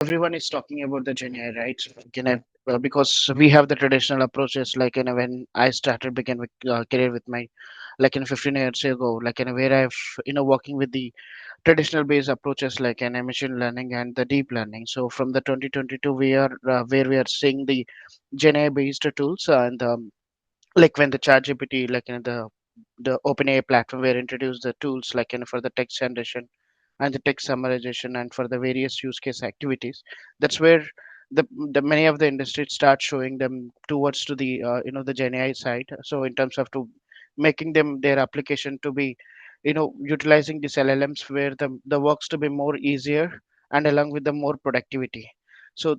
everyone is talking about the GenAI, right? So, because we have the traditional approaches, like when I started begin with career with my, 15 years ago, where I've working with the traditional based approaches like machine learning and the deep learning. So from the 2022, we are where we are seeing the GenAI based tools and like when the ChatGPT, the OpenAI platform, where introduced the tools for the text generation and the text summarization and for the various use case activities. That's where the many of the industries start showing them towards to the the Gen AI side. So in terms of to making them their application to be utilizing these LLMs where the works to be more easier and along with the more productivity. So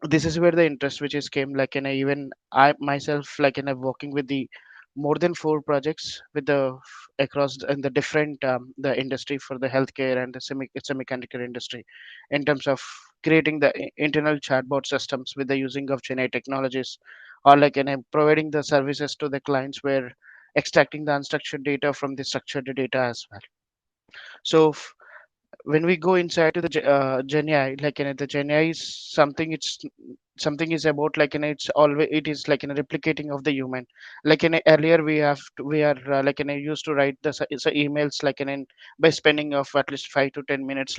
this is where the interest which is came even I myself working with the more than four projects with the across in the different the industry for the healthcare and the semiconductor industry in terms of creating the internal chatbot systems with the using of GenAI technologies or providing the services to the clients where extracting the unstructured data from the structured data as well. So when we go inside to the GenAI, the GenAI is something. It's something is about it's always it is replicating of the human. Earlier we are used to write the emails by spending of at least 5 to 10 minutes.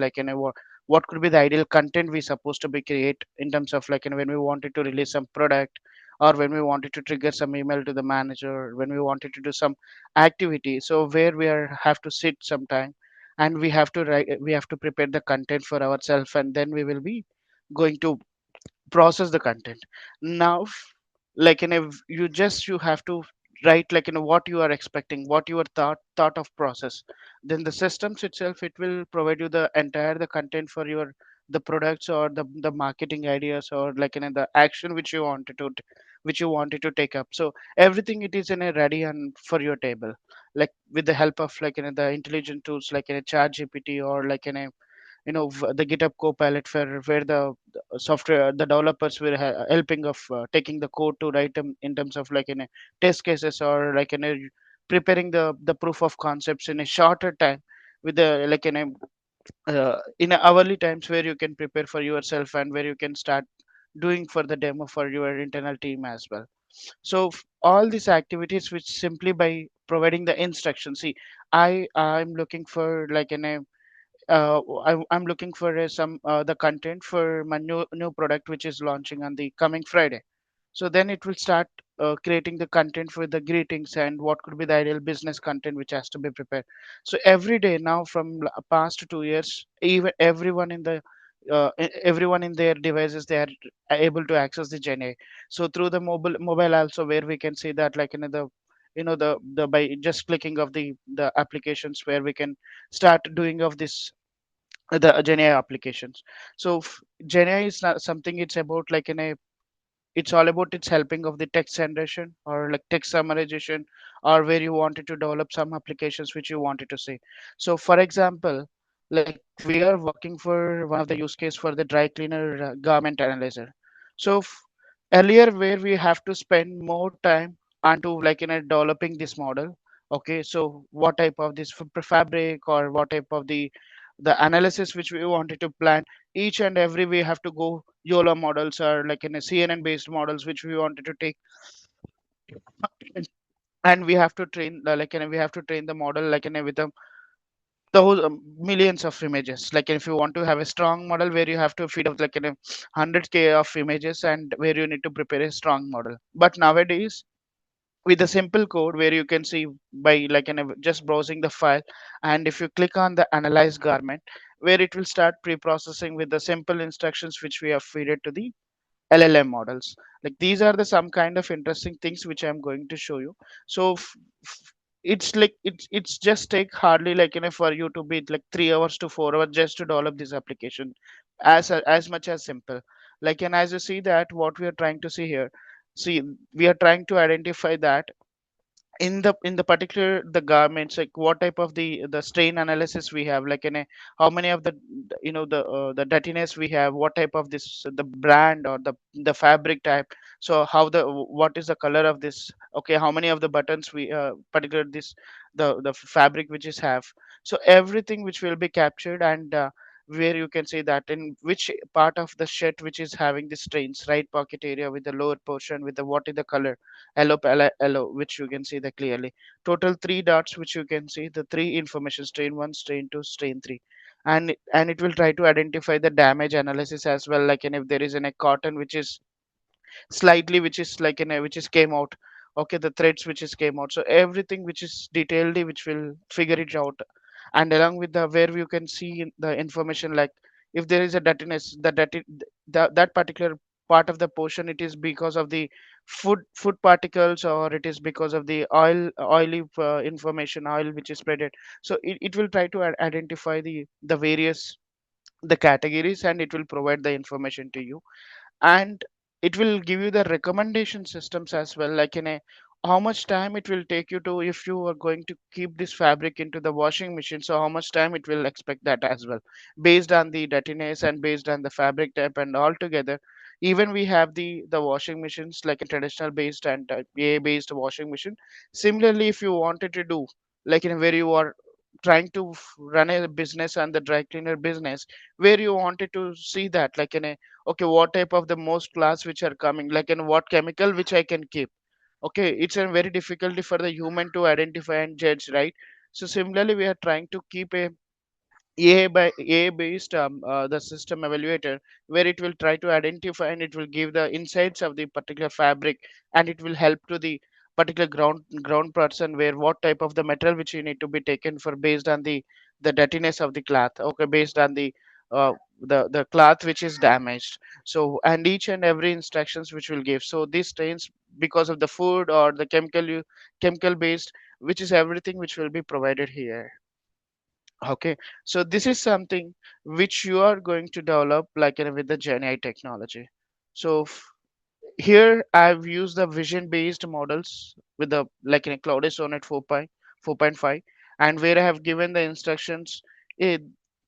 What could be the ideal content we supposed to be create in terms of when we wanted to release some product or when we wanted to trigger some email to the manager, when we wanted to do some activity. So where we are have to sit sometime and we have to write, we have to prepare the content for ourselves and then we will be going to process the content. Now you have to write what you are expecting, what you are thought of process, then the systems itself it will provide you the entire the content for your the products or the marketing ideas or the action which you wanted to which you wanted to take up. So everything it is in a ready and for your table, like with the help of the intelligent tools like in a chat gpt or the GitHub Copilot for where the software the developers were helping of taking the code to write them in terms of test cases or preparing the proof of concepts in a shorter time with the in a hourly times where you can prepare for yourself and where you can start doing for the demo for your internal team as well. So all these activities which simply by providing the instructions. See, I'm looking for I'm looking for some the content for my new product which is launching on the coming Friday. So then it will start creating the content for the greetings and what could be the ideal business content which has to be prepared. So every day now from past 2 years, even everyone in the everyone in their devices they are able to access the GenAI. So through the mobile also where we can see that the by just clicking of the applications where we can start doing of this the GenAI applications. So GenAI is not something it's about it's all about its helping of the text generation or like text summarization or where you wanted to develop some applications which you wanted to see. So for example, like we are working for one of the use case for the dry cleaner garment analyzer. So earlier where we have to spend more time onto developing this model. Okay, so what type of this fabric or what type of the analysis which we wanted to plan, each and every we have to go YOLO models or like in a CNN based models which we wanted to take, and we have to train we have to train the model with the whole millions of images. Like if you want to have a strong model where you have to feed up 100K of images and where you need to prepare a strong model. But nowadays with a simple code where you can see by just browsing the file, and if you click on the analyze garment where it will start pre-processing with the simple instructions which we have fed it to the LLM models. Like these are the some kind of interesting things which I'm going to show you. So it's like it's just take hardly for you to be like 3 hours to 4 hours just to develop this application, as much as simple. And as you see that what we are trying to see here, see, we are trying to identify that in the particular the garments, like what type of the strain analysis we have, how many of the the dirtiness we have, what type of this the brand or the fabric type. So how the what is the color of this, okay, how many of the buttons we particular this the fabric which is have. So everything which will be captured, and where you can see that in which part of the shed which is having the strains, right pocket area with the lower portion with the what is the color, yellow, which you can see that clearly. Total three dots which you can see the three information, strain 1, strain 2, strain 3. And it will try to identify the damage analysis as well, like, and if there is a cotton which is slightly which is like in a which is came out, okay, the threads which is came out, so everything which is detailed which will figure it out. And along with the where you can see the information, like if there is a dirtiness, that particular part of the portion, it is because of the food particles, or it is because of the oily information, oil which is spreaded. So it will try to identify the various the categories, and it will provide the information to you. And it will give you the recommendation systems as well, like in a how much time it will take you to, if you are going to keep this fabric into the washing machine, so how much time it will expect that as well, based on the dirtiness and based on the fabric type and all together. Even we have the washing machines like a traditional based and AI based washing machine. Similarly, if you wanted to do like in where you are trying to run a business and the dry cleaner business, where you wanted to see that like in a, okay, what type of the most class which are coming, like in what chemical which I can keep. Okay, it's a very difficulty for the human to identify and judge, right? So similarly we are trying to keep a AI based the system evaluator, where it will try to identify and it will give the insights of the particular fabric, and it will help to the particular ground person where what type of the material which you need to be taken for based on the dirtiness of the cloth, okay, based on the cloth which is damaged. So and each and every instructions which will give, so these trains because of the food or the chemical based, which is everything which will be provided here. Okay, so this is something which you are going to develop like with the GenAI technology. So here I've used the vision based models with the like in a Cloud Sonnet 4.5, and where I have given the instructions. eh,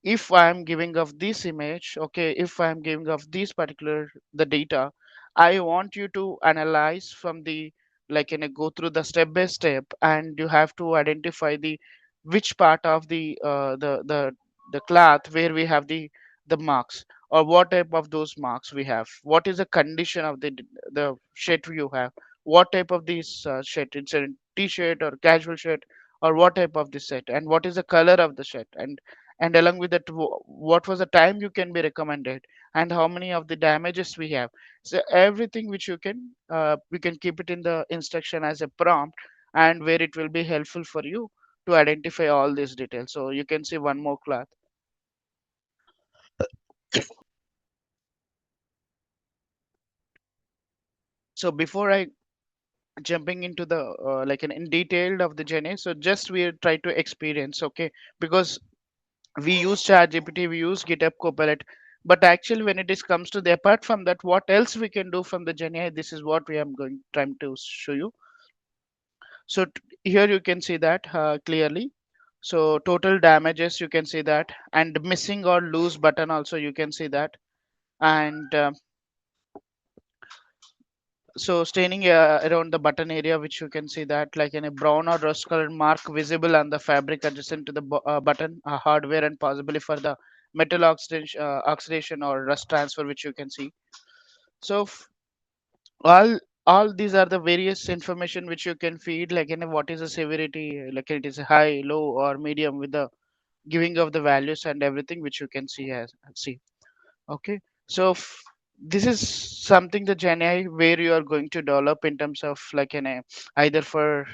if I'm giving of this image, okay, if I'm giving of this particular the data, I want you to analyze from the like in a go through the step by step, and you have to identify the which part of the cloth where we have the marks, or what type of those marks we have, what is the condition of the shirt you have, what type of this shirt, it's a t-shirt or casual shirt, or what type of this set, and what is the color of the shirt, and along with that what was the time you can be recommended, and how many of the damages we have. So everything which you can we can keep it in the instruction as a prompt, and where it will be helpful for you to identify all these details. So you can see one more cloth. So before I jumping into the like an in detailed of the journey, so just we try to experience, okay, because we use ChatGPT, we use GitHub Copilot, but actually when it is comes to the apart from that, what else we can do from the journey, this is what we are going trying to show you. So here you can see that clearly. So total damages you can see that, and missing or lose button also you can see that. And so staining around the button area, which you can see that like in a brown or rust colored mark visible on the fabric adjacent to the button hardware, and possibly for the metal oxidation or rust transfer, which you can see. So all all these are the various information which you can feed, like in a, what is the severity, like it is high, low, or medium, with the giving of the values and everything which you can see. Okay, so this is something the Gen AI where you are going to develop in terms of like in a either for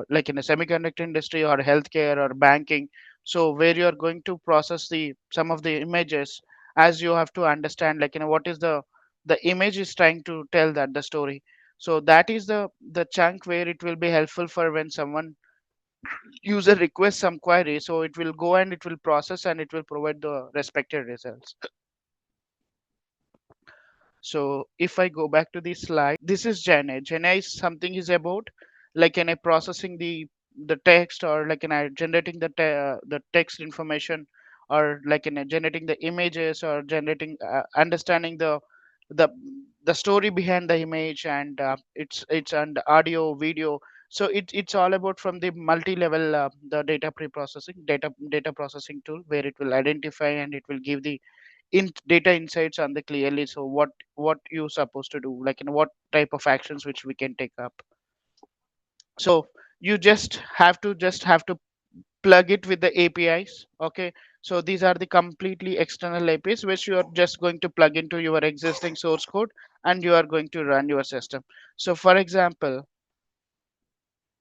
like in a semiconductor industry or healthcare or banking. So where you are going to process the some of the images, as you have to understand like what is the image is trying to tell that the story. So that is the chunk where it will be helpful for when someone user requests some query. So it will go and it will process and it will provide the respected results. So if I go back to the slide, this is GenAI. GenAI is something is about like can I processing the text, or like can I generating the text information, or like can I generating the images, or generating understanding the the story behind the image, and it's and audio video. So it's all about from the multi-level the data processing tool, where it will identify and it will give the data insights on the clearly. So what you supposed to do, like in what type of actions which we can take up. So you just have to plug it with the APIs. Okay, so these are the completely external APIs which you are just going to plug into your existing source code, and you are going to run your system. So for example,